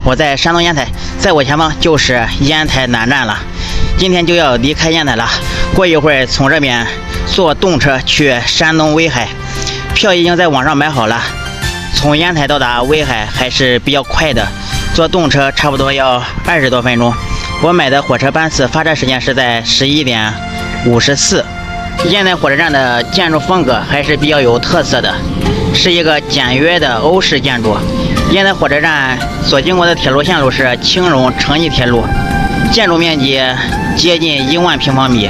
我在山东烟台，在我前方就是烟台南站了。今天就要离开烟台了，过一会儿从这边坐动车去山东威海，票已经在网上买好了。从烟台到达威海还是比较快的，坐动车差不多要20多分钟。我买的火车班次发车时间是在11点54。烟台火车站的建筑风格还是比较有特色的，是一个简约的欧式建筑。烟台火车站所经过的铁路线路是青蓉城际铁路，建筑面积接近1万平方米。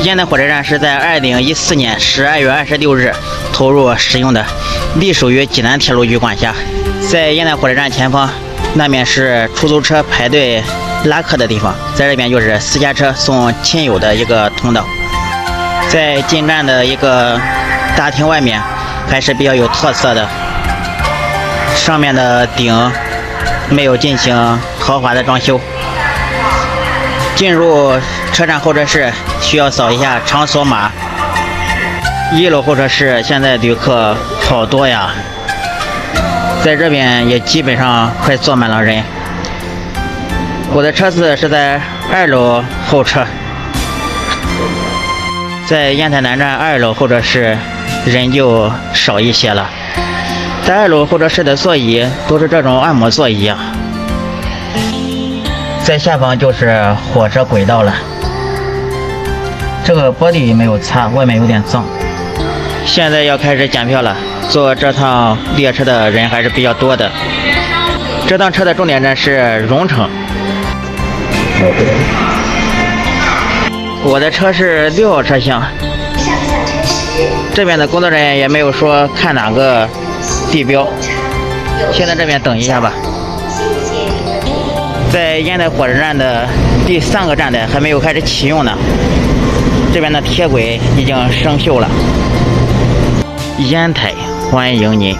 烟台火车站是在2014年12月26日投入使用的，隶属于济南铁路局管辖。在烟台火车站前方，那边是出租车排队拉客的地方，在这边就是私家车送亲友的一个通道。在进站的一个大厅外面还是比较有特色的，上面的顶没有进行豪华的装修。进入车站候车室需要扫一下场所码。1楼候车室现在旅客好多呀，在这边也基本上快坐满了人。我的车次是在2楼候车，在烟台南站2楼候车室人就少一些了。在2楼候车室的座椅都是这种按摩座椅啊。在下方就是火车轨道了，这个玻璃没有擦，外面有点脏。现在要开始检票了，坐这趟列车的人还是比较多的。这趟车的终点站是荣城。我的车是6号车厢，这边的工作人员也没有说看哪个地标，先在这边等一下吧。在烟台火车站的第3个站台还没有开始启用呢，这边的铁轨已经生锈了。烟台欢迎您，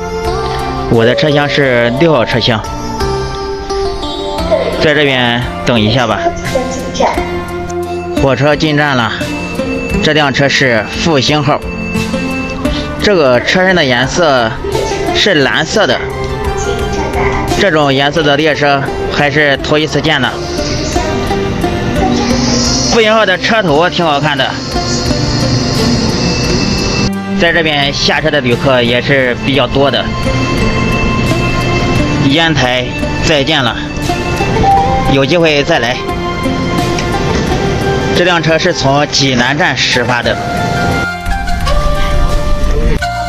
我的车厢是6号车厢，在这边等一下吧。火车进站了，这辆车是复兴号，这个车身的颜色是蓝色的，这种颜色的列车还是头一次见的。复兴号的车头挺好看的，在这边下车的旅客也是比较多的。烟台再见了，有机会再来。这辆车是从济南站始发的。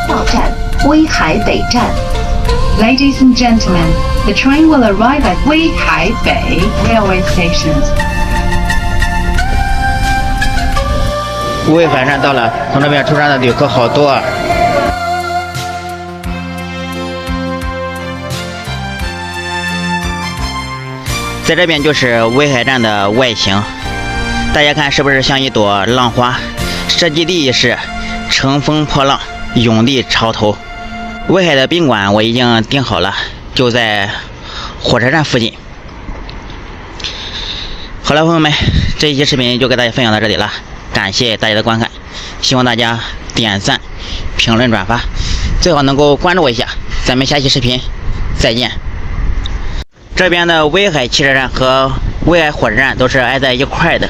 到站威海北站。Ladies and gentlemen, the train will arrive at Weihai Bay Railway Station. 威海站到了，从这边出站的旅客好多啊。在这边就是威海站的外形，大家看是不是像一朵浪花？设计地是乘风破浪，勇立潮头。威海的宾馆我已经订好了，就在火车站附近。好了，朋友们，这一期视频就给大家分享到这里了，感谢大家的观看，希望大家点赞、评论、转发，最好能够关注我一下。咱们下期视频再见。这边的威海汽车站和威海火车站都是挨在一块的。